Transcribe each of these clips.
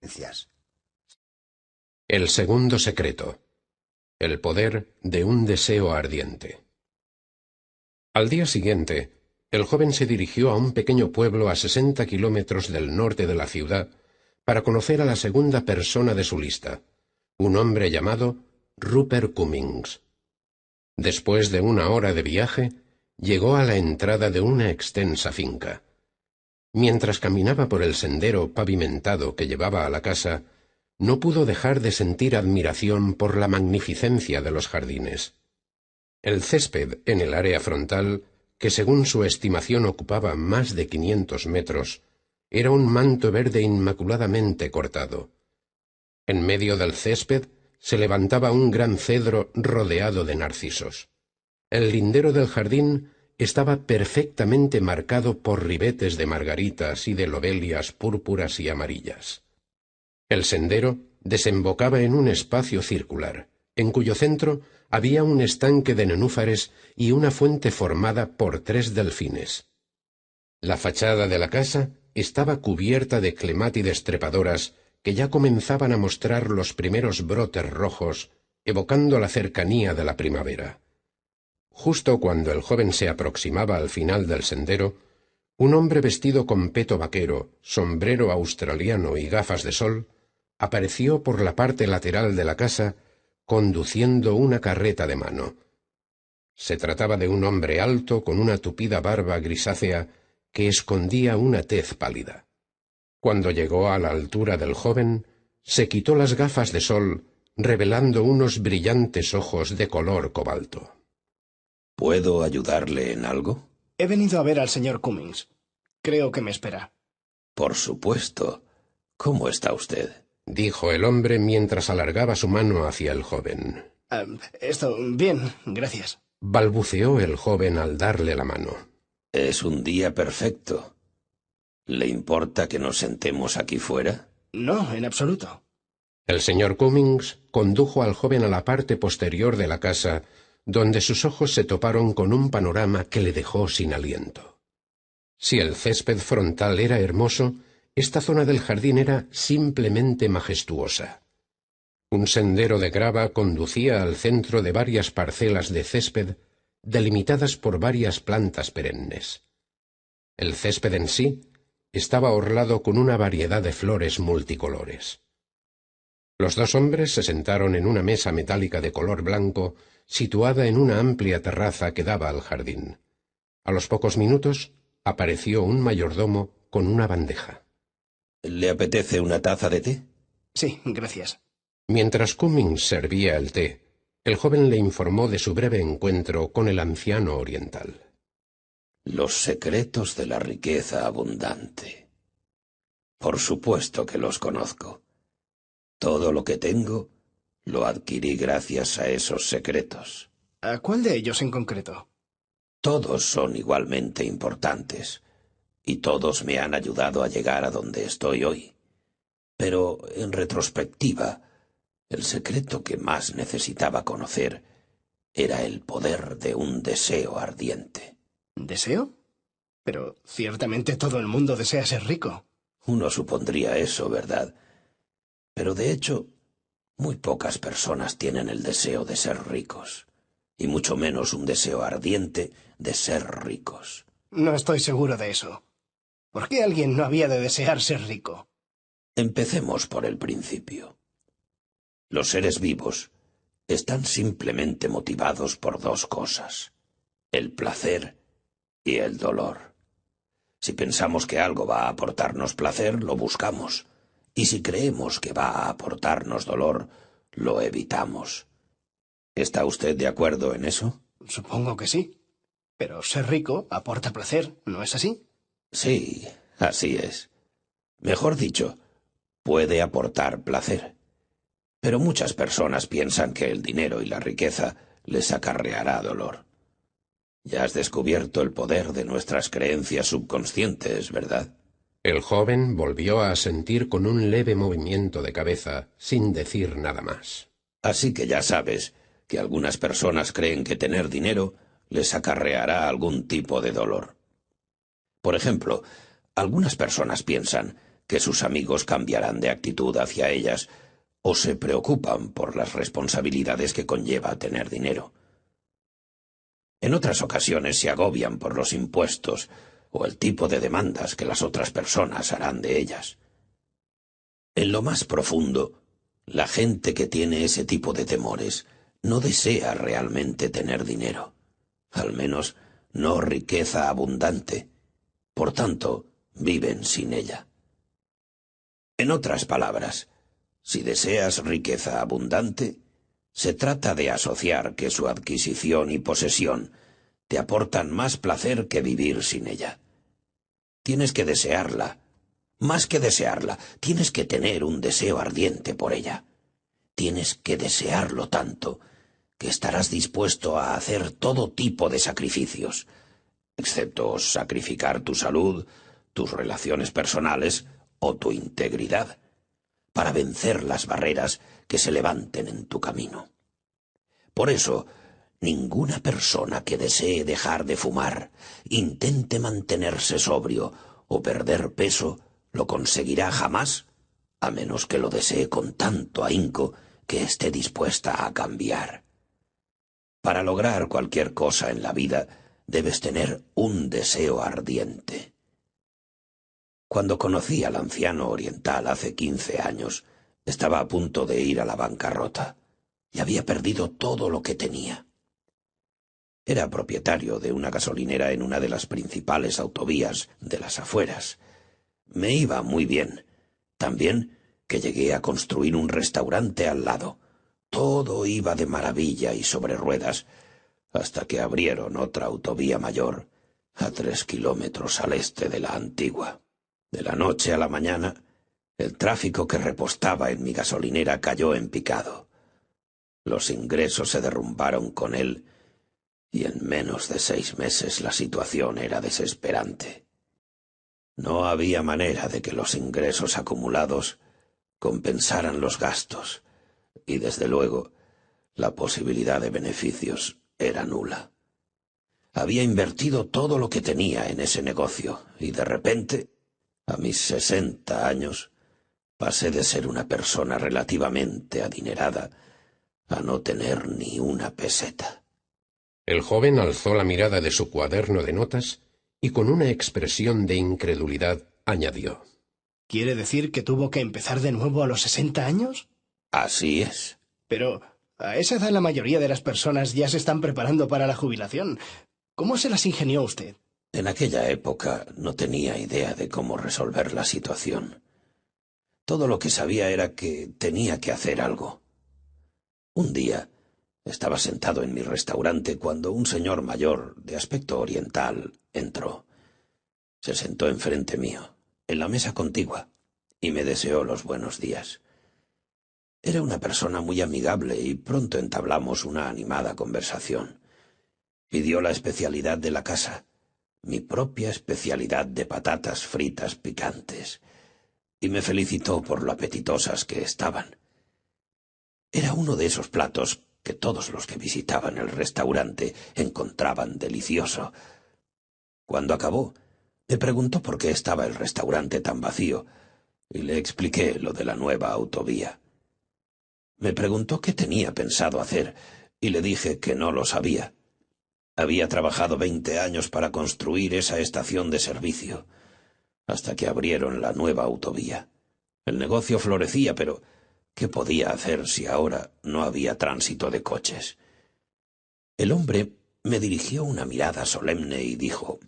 Gracias. El segundo secreto. El poder de un deseo ardiente. Al día siguiente, el joven se dirigió a un pequeño pueblo a 60 kilómetros del norte de la ciudad para conocer a la segunda persona de su lista, un hombre llamado Rupert Cummings. Después de 1 hora de viaje, llegó a la entrada de una extensa finca. Mientras caminaba por el sendero pavimentado que llevaba a la casa, no pudo dejar de sentir admiración por la magnificencia de los jardines. El césped en el área frontal, que según su estimación ocupaba más de 500 metros, era un manto verde inmaculadamente cortado. En medio del césped se levantaba un gran cedro rodeado de narcisos. El lindero del jardín estaba perfectamente marcado por ribetes de margaritas y de lobelias púrpuras y amarillas. El sendero desembocaba en un espacio circular, en cuyo centro había un estanque de nenúfares y una fuente formada por 3 delfines. La fachada de la casa estaba cubierta de clemátides trepadoras que ya comenzaban a mostrar los primeros brotes rojos, evocando la cercanía de la primavera. Justo cuando el joven se aproximaba al final del sendero, un hombre vestido con peto vaquero, sombrero australiano y gafas de sol, apareció por la parte lateral de la casa, conduciendo una carreta de mano. Se trataba de un hombre alto con una tupida barba grisácea que escondía una tez pálida. Cuando llegó a la altura del joven, se quitó las gafas de sol, revelando unos brillantes ojos de color cobalto. ¿Puedo ayudarle en algo? He venido a ver al señor Cummings. Creo que me espera. Por supuesto. ¿Cómo está usted? Dijo el hombre mientras alargaba su mano hacia el joven. Bien, gracias. Balbuceó el joven al darle la mano. Es un día perfecto. ¿Le importa que nos sentemos aquí fuera? No, en absoluto. El señor Cummings condujo al joven a la parte posterior de la casa, donde sus ojos se toparon con un panorama que le dejó sin aliento. Si el césped frontal era hermoso, esta zona del jardín era simplemente majestuosa. Un sendero de grava conducía al centro de varias parcelas de césped, delimitadas por varias plantas perennes. El césped en sí estaba orlado con una variedad de flores multicolores. Los 2 hombres se sentaron en una mesa metálica de color blanco, situada en una amplia terraza que daba al jardín. A los pocos minutos apareció un mayordomo con una bandeja. ¿Le apetece una taza de té? Sí, gracias. Mientras Cummings servía el té, el joven le informó de su breve encuentro con el anciano oriental. Los secretos de la riqueza abundante. Por supuesto que los conozco. Todo lo que tengo lo adquirí gracias a esos secretos. ¿A cuál de ellos en concreto? Todos son igualmente importantes, y todos me han ayudado a llegar a donde estoy hoy. Pero, en retrospectiva, el secreto que más necesitaba conocer era el poder de un deseo ardiente. ¿Deseo? Pero ciertamente todo el mundo desea ser rico. Uno supondría eso, ¿verdad? Pero de hecho, muy pocas personas tienen el deseo de ser ricos, y mucho menos un deseo ardiente de ser ricos. No estoy seguro de eso. ¿Por qué alguien no había de desear ser rico? Empecemos por el principio. Los seres vivos están simplemente motivados por 2 cosas: el placer y el dolor. Si pensamos que algo va a aportarnos placer, lo buscamos. Y si creemos que va a aportarnos dolor, lo evitamos. ¿Está usted de acuerdo en eso? Supongo que sí. Pero ser rico aporta placer, ¿no es así? Sí, así es. Mejor dicho, puede aportar placer. Pero muchas personas piensan que el dinero y la riqueza les acarreará dolor. Ya has descubierto el poder de nuestras creencias subconscientes, ¿verdad? El joven volvió a asentir con un leve movimiento de cabeza, sin decir nada más. Así que ya sabes que algunas personas creen que tener dinero les acarreará algún tipo de dolor. Por ejemplo, algunas personas piensan que sus amigos cambiarán de actitud hacia ellas o se preocupan por las responsabilidades que conlleva tener dinero. En otras ocasiones se agobian por los impuestos o el tipo de demandas que las otras personas harán de ellas. En lo más profundo, la gente que tiene ese tipo de temores no desea realmente tener dinero, al menos no riqueza abundante. Por tanto, viven sin ella. En otras palabras, si deseas riqueza abundante, se trata de asociar que su adquisición y posesión te aportan más placer que vivir sin ella. Tienes que desearla. Más que desearla, tienes que tener un deseo ardiente por ella. Tienes que desearlo tanto que estarás dispuesto a hacer todo tipo de sacrificios, excepto sacrificar tu salud, tus relaciones personales o tu integridad, para vencer las barreras que se levanten en tu camino. Por eso, ninguna persona que desee dejar de fumar, intente mantenerse sobrio o perder peso, lo conseguirá jamás, a menos que lo desee con tanto ahínco que esté dispuesta a cambiar. Para lograr cualquier cosa en la vida, debes tener un deseo ardiente. Cuando conocí al anciano oriental hace 15 años, estaba a punto de ir a la bancarrota y había perdido todo lo que tenía. Era propietario de una gasolinera en una de las principales autovías de las afueras. Me iba muy bien. También que llegué a construir un restaurante al lado. Todo iba de maravilla y sobre ruedas, hasta que abrieron otra autovía mayor, a 3 kilómetros al este de la antigua. De la noche a la mañana, el tráfico que repostaba en mi gasolinera cayó en picado. Los ingresos se derrumbaron con él, y en menos de 6 meses la situación era desesperante. No había manera de que los ingresos acumulados compensaran los gastos, y desde luego la posibilidad de beneficios era nula. Había invertido todo lo que tenía en ese negocio, y de repente, a mis 60 años, pasé de ser una persona relativamente adinerada a no tener ni una peseta. El joven alzó la mirada de su cuaderno de notas y con una expresión de incredulidad añadió: ¿Quiere decir que tuvo que empezar de nuevo a los 60 años? Así es. Pero a esa edad la mayoría de las personas ya se están preparando para la jubilación. ¿Cómo se las ingenió usted? En aquella época no tenía idea de cómo resolver la situación. Todo lo que sabía era que tenía que hacer algo. Un día estaba sentado en mi restaurante cuando un señor mayor, de aspecto oriental, entró. Se sentó enfrente mío, en la mesa contigua, y me deseó los buenos días. Era una persona muy amigable y pronto entablamos una animada conversación. Pidió la especialidad de la casa, mi propia especialidad de patatas fritas picantes, y me felicitó por lo apetitosas que estaban. Era uno de esos platos que todos los que visitaban el restaurante encontraban delicioso. Cuando acabó, me preguntó por qué estaba el restaurante tan vacío, y le expliqué lo de la nueva autovía. Me preguntó qué tenía pensado hacer, y le dije que no lo sabía. Había trabajado 20 años para construir esa estación de servicio, hasta que abrieron la nueva autovía. El negocio florecía, pero ¿qué podía hacer si ahora no había tránsito de coches? El hombre me dirigió una mirada solemne y dijo: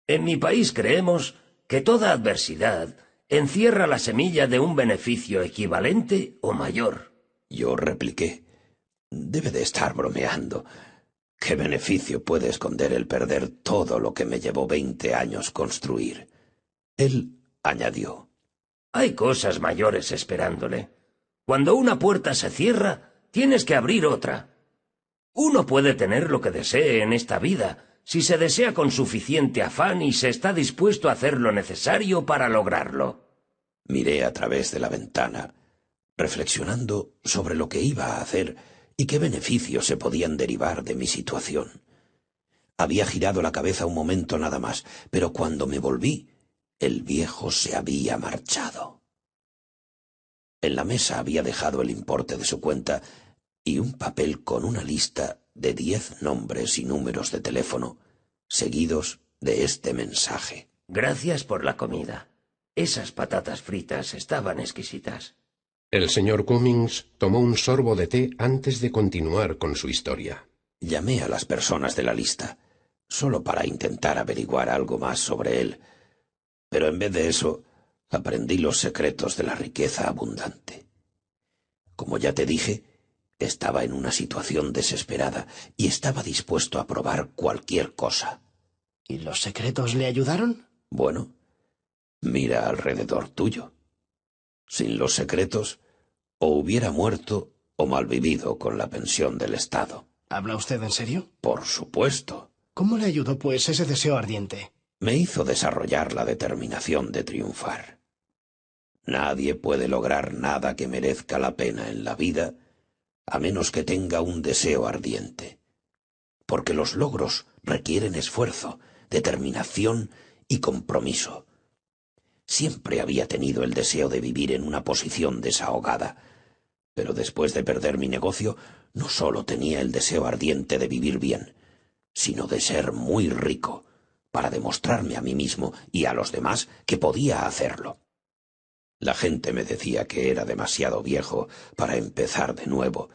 En mi país creemos que toda adversidad encierra la semilla de un beneficio equivalente o mayor. Yo repliqué: debe de estar bromeando. ¿Qué beneficio puede esconder el perder todo lo que me llevó 20 años construir? Él añadió: Hay cosas mayores esperándole. Cuando una puerta se cierra, tienes que abrir otra. Uno puede tener lo que desee en esta vida, si se desea con suficiente afán y se está dispuesto a hacer lo necesario para lograrlo. Miré a través de la ventana, reflexionando sobre lo que iba a hacer y qué beneficios se podían derivar de mi situación. Había girado la cabeza un momento nada más, pero cuando me volví, El viejo se había marchado. En la mesa había dejado el importe de su cuenta y un papel con una lista de 10 nombres y números de teléfono, seguidos de este mensaje. Gracias por la comida. Esas patatas fritas estaban exquisitas. El señor Cummings tomó un sorbo de té antes de continuar con su historia. Llamé a las personas de la lista, solo para intentar averiguar algo más sobre él, pero en vez de eso, aprendí los secretos de la riqueza abundante. Como ya te dije, estaba en una situación desesperada y estaba dispuesto a probar cualquier cosa. ¿Y los secretos le ayudaron? Bueno, mira alrededor tuyo. Sin los secretos, o hubiera muerto o malvivido con la pensión del Estado. ¿Habla usted en serio? Por supuesto. ¿Cómo le ayudó, pues, ese deseo ardiente? Me hizo desarrollar la determinación de triunfar. Nadie puede lograr nada que merezca la pena en la vida a menos que tenga un deseo ardiente. Porque los logros requieren esfuerzo, determinación y compromiso. Siempre había tenido el deseo de vivir en una posición desahogada, pero después de perder mi negocio, no solo tenía el deseo ardiente de vivir bien, sino de ser muy rico, para demostrarme a mí mismo y a los demás que podía hacerlo. La gente me decía que era demasiado viejo para empezar de nuevo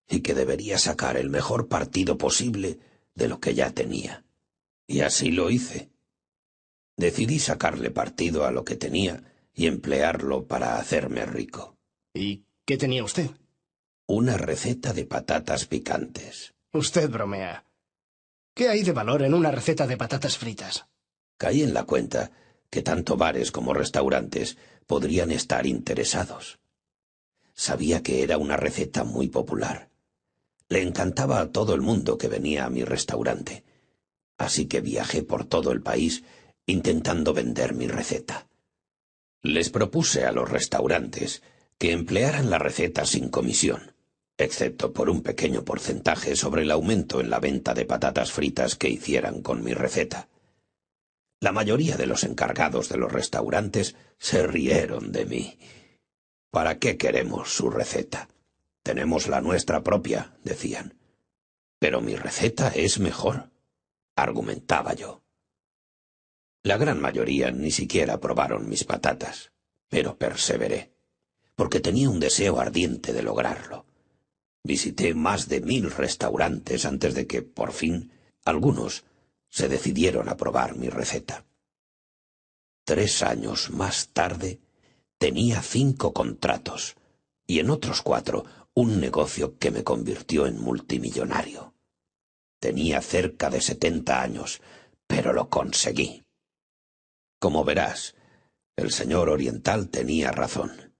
y que debería sacar el mejor partido posible de lo que ya tenía. Y así lo hice. Decidí sacarle partido a lo que tenía y emplearlo para hacerme rico. ¿Y qué tenía usted? Una receta de patatas picantes. Usted bromea. ¿Qué hay de valor en una receta de patatas fritas? Caí en la cuenta que tanto bares como restaurantes podrían estar interesados. Sabía que era una receta muy popular. Le encantaba a todo el mundo que venía a mi restaurante. Así que viajé por todo el país intentando vender mi receta. Les propuse a los restaurantes que emplearan la receta sin comisión, excepto por un pequeño porcentaje sobre el aumento en la venta de patatas fritas que hicieran con mi receta. La mayoría de los encargados de los restaurantes se rieron de mí. ¿Para qué queremos su receta? Tenemos la nuestra propia, decían. Pero mi receta es mejor, argumentaba yo. La gran mayoría ni siquiera probaron mis patatas, pero perseveré, porque tenía un deseo ardiente de lograrlo. Visité más de 1000 restaurantes antes de que, por fin, algunos se decidieron a probar mi receta. 3 años más tarde, tenía 5 contratos, y en otros 4 un negocio que me convirtió en multimillonario. Tenía cerca de 70 años, pero lo conseguí. Como verás, el señor oriental tenía razón.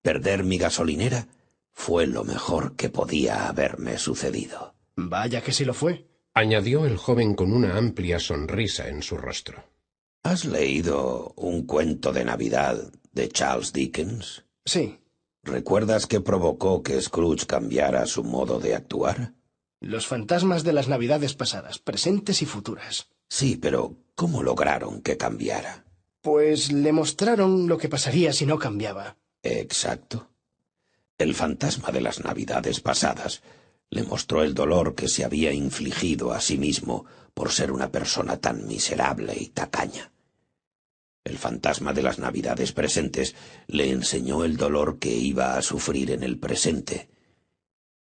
Perder mi gasolinera fue lo mejor que podía haberme sucedido. Vaya que sí lo fue. Añadió el joven con una amplia sonrisa en su rostro. ¿Has leído un cuento de Navidad de Charles Dickens? Sí. ¿Recuerdas qué provocó que Scrooge cambiara su modo de actuar? Los fantasmas de las Navidades pasadas, presentes y futuras. Sí, pero ¿cómo lograron que cambiara? Pues le mostraron lo que pasaría si no cambiaba. Exacto. El fantasma de las Navidades pasadas le mostró el dolor que se había infligido a sí mismo por ser una persona tan miserable y tacaña. El fantasma de las Navidades presentes le enseñó el dolor que iba a sufrir en el presente,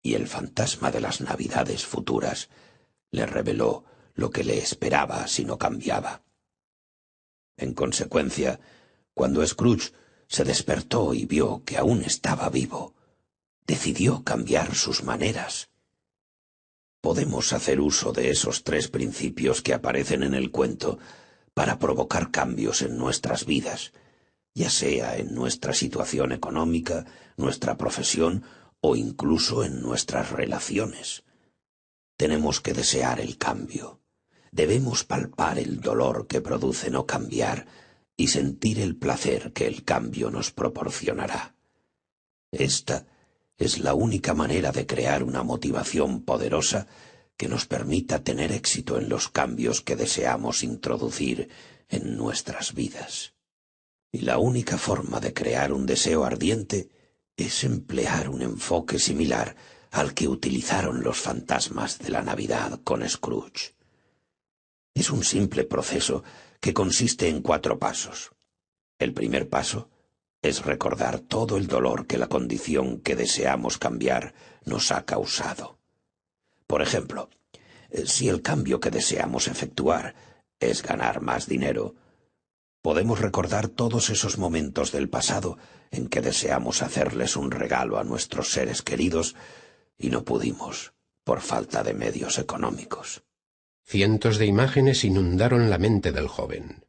y el fantasma de las Navidades futuras le reveló lo que le esperaba si no cambiaba. En consecuencia, cuando Scrooge se despertó y vio que aún estaba vivo, decidió cambiar sus maneras. Podemos hacer uso de esos 3 principios que aparecen en el cuento para provocar cambios en nuestras vidas, ya sea en nuestra situación económica, nuestra profesión o incluso en nuestras relaciones. Tenemos que desear el cambio. Debemos palpar el dolor que produce no cambiar y sentir el placer que el cambio nos proporcionará. Esta es la única manera de crear una motivación poderosa que nos permita tener éxito en los cambios que deseamos introducir en nuestras vidas. Y la única forma de crear un deseo ardiente es emplear un enfoque similar al que utilizaron los fantasmas de la Navidad con Scrooge. Es un simple proceso que consiste en 4 pasos. El primer paso es recordar todo el dolor que la condición que deseamos cambiar nos ha causado. Por ejemplo, si el cambio que deseamos efectuar es ganar más dinero, podemos recordar todos esos momentos del pasado en que deseamos hacerles un regalo a nuestros seres queridos y no pudimos por falta de medios económicos. Cientos de imágenes inundaron la mente del joven.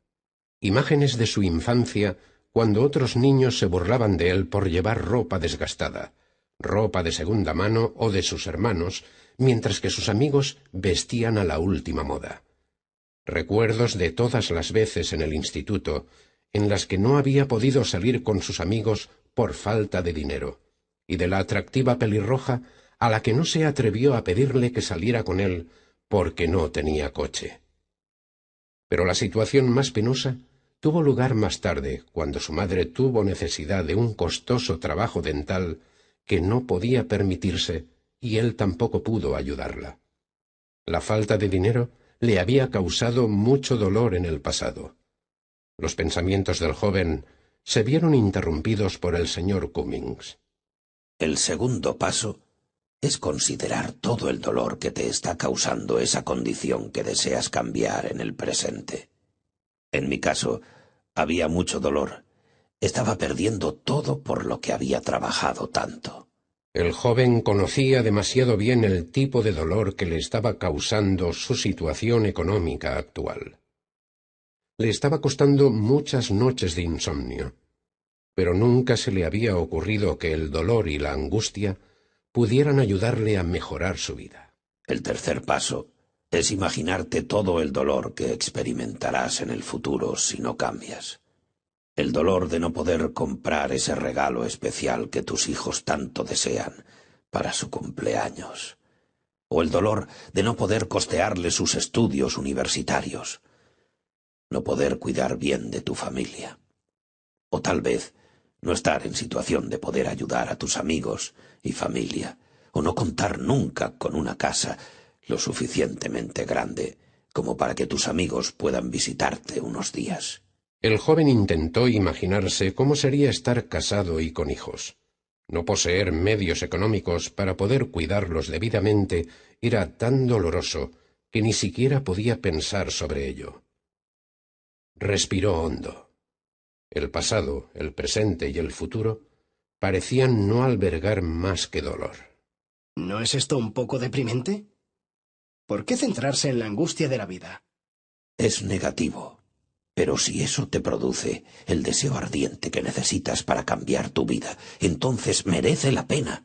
Imágenes de su infancia, cuando otros niños se burlaban de él por llevar ropa desgastada, ropa de segunda mano o de sus hermanos, mientras que sus amigos vestían a la última moda. Recuerdos de todas las veces en el instituto en las que no había podido salir con sus amigos por falta de dinero, y de la atractiva pelirroja a la que no se atrevió a pedirle que saliera con él porque no tenía coche. Pero la situación más penosa tuvo lugar más tarde, cuando su madre tuvo necesidad de un costoso trabajo dental que no podía permitirse y él tampoco pudo ayudarla. La falta de dinero le había causado mucho dolor en el pasado. Los pensamientos del joven se vieron interrumpidos por el señor Cummings. El segundo paso es considerar todo el dolor que te está causando esa condición que deseas cambiar en el presente. En mi caso, había mucho dolor. Estaba perdiendo todo por lo que había trabajado tanto. El joven conocía demasiado bien el tipo de dolor que le estaba causando su situación económica actual. Le estaba costando muchas noches de insomnio, pero nunca se le había ocurrido que el dolor y la angustia pudieran ayudarle a mejorar su vida. El tercer paso es imaginarte todo el dolor que experimentarás en el futuro si no cambias. El dolor de no poder comprar ese regalo especial que tus hijos tanto desean para su cumpleaños. O el dolor de no poder costearle sus estudios universitarios. No poder cuidar bien de tu familia. O tal vez no estar en situación de poder ayudar a tus amigos y familia. O no contar nunca con una casa lo suficientemente grande como para que tus amigos puedan visitarte unos días. El joven intentó imaginarse cómo sería estar casado y con hijos. No poseer medios económicos para poder cuidarlos debidamente era tan doloroso que ni siquiera podía pensar sobre ello. Respiró hondo. El pasado, el presente y el futuro parecían no albergar más que dolor. ¿No es esto un poco deprimente? ¿Por qué centrarse en la angustia de la vida? Es negativo. Pero si eso te produce el deseo ardiente que necesitas para cambiar tu vida, entonces merece la pena.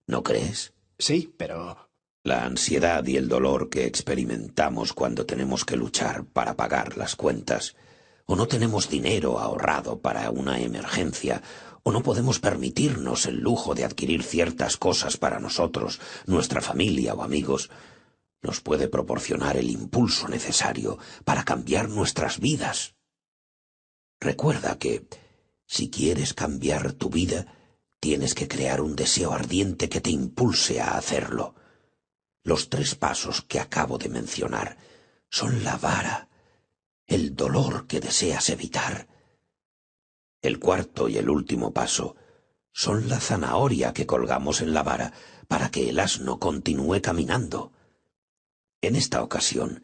¿No crees? Sí, pero... La ansiedad y el dolor que experimentamos cuando tenemos que luchar para pagar las cuentas, o no tenemos dinero ahorrado para una emergencia, o no podemos permitirnos el lujo de adquirir ciertas cosas para nosotros, nuestra familia o amigos, nos puede proporcionar el impulso necesario para cambiar nuestras vidas. Recuerda que, si quieres cambiar tu vida, tienes que crear un deseo ardiente que te impulse a hacerlo. Los 3 pasos que acabo de mencionar son la vara, el dolor que deseas evitar. El cuarto y el último paso son la zanahoria que colgamos en la vara para que el asno continúe caminando. En esta ocasión,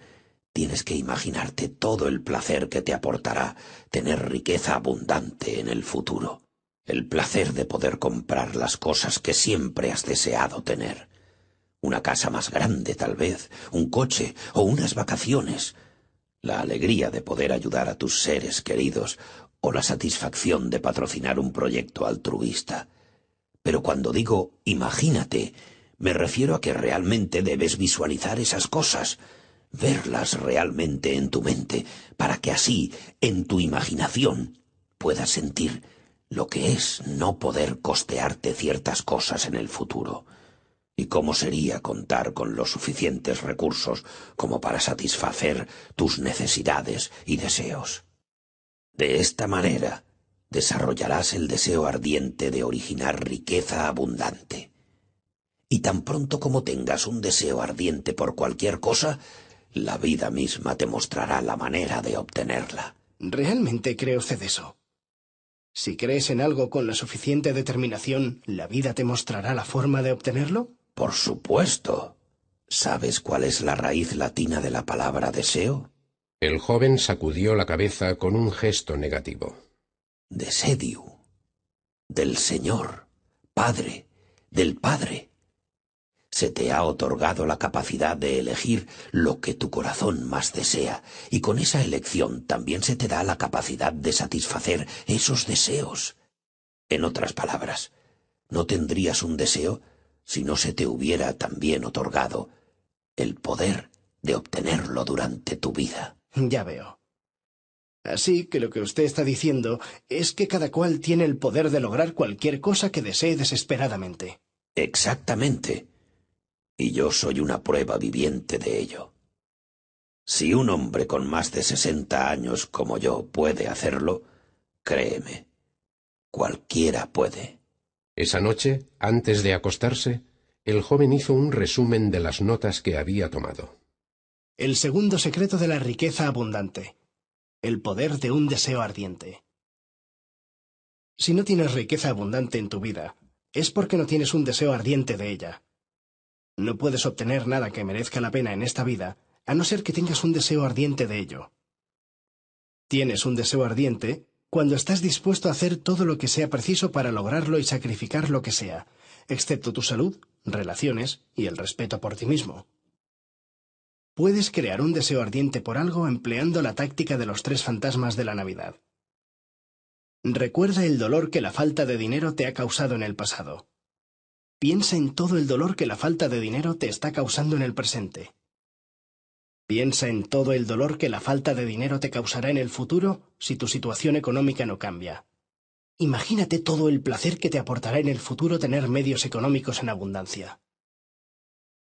tienes que imaginarte todo el placer que te aportará tener riqueza abundante en el futuro. El placer de poder comprar las cosas que siempre has deseado tener. Una casa más grande, tal vez, un coche o unas vacaciones. La alegría de poder ayudar a tus seres queridos o la satisfacción de patrocinar un proyecto altruista. Pero cuando digo imagínate, me refiero a que realmente debes visualizar esas cosas, verlas realmente en tu mente, para que así, en tu imaginación, puedas sentir lo que es no poder costearte ciertas cosas en el futuro, y cómo sería contar con los suficientes recursos como para satisfacer tus necesidades y deseos. De esta manera, desarrollarás el deseo ardiente de originar riqueza abundante. Y tan pronto como tengas un deseo ardiente por cualquier cosa, la vida misma te mostrará la manera de obtenerla. ¿Realmente cree usted eso? Si crees en algo con la suficiente determinación, ¿la vida te mostrará la forma de obtenerlo? Por supuesto. ¿Sabes cuál es la raíz latina de la palabra deseo? El joven sacudió la cabeza con un gesto negativo. Desediu. Del Señor, Padre, del Padre. Se te ha otorgado la capacidad de elegir lo que tu corazón más desea, y con esa elección también se te da la capacidad de satisfacer esos deseos. En otras palabras, no tendrías un deseo si no se te hubiera también otorgado el poder de obtenerlo durante tu vida. Ya veo. Así que lo que usted está diciendo es que cada cual tiene el poder de lograr cualquier cosa que desee desesperadamente. Exactamente. Y yo soy una prueba viviente de ello. Si un hombre con más de 60 años como yo puede hacerlo, créeme, cualquiera puede. Esa noche, antes de acostarse, el joven hizo un resumen de las notas que había tomado. El segundo secreto de la riqueza abundante. El poder de un deseo ardiente. Si no tienes riqueza abundante en tu vida, es porque no tienes un deseo ardiente de ella. No puedes obtener nada que merezca la pena en esta vida, a no ser que tengas un deseo ardiente de ello. Tienes un deseo ardiente cuando estás dispuesto a hacer todo lo que sea preciso para lograrlo y sacrificar lo que sea, excepto tu salud, relaciones y el respeto por ti mismo. Puedes crear un deseo ardiente por algo empleando la táctica de los 3 fantasmas de la Navidad. Recuerda el dolor que la falta de dinero te ha causado en el pasado. Piensa en todo el dolor que la falta de dinero te está causando en el presente. Piensa en todo el dolor que la falta de dinero te causará en el futuro si tu situación económica no cambia. Imagínate todo el placer que te aportará en el futuro tener medios económicos en abundancia.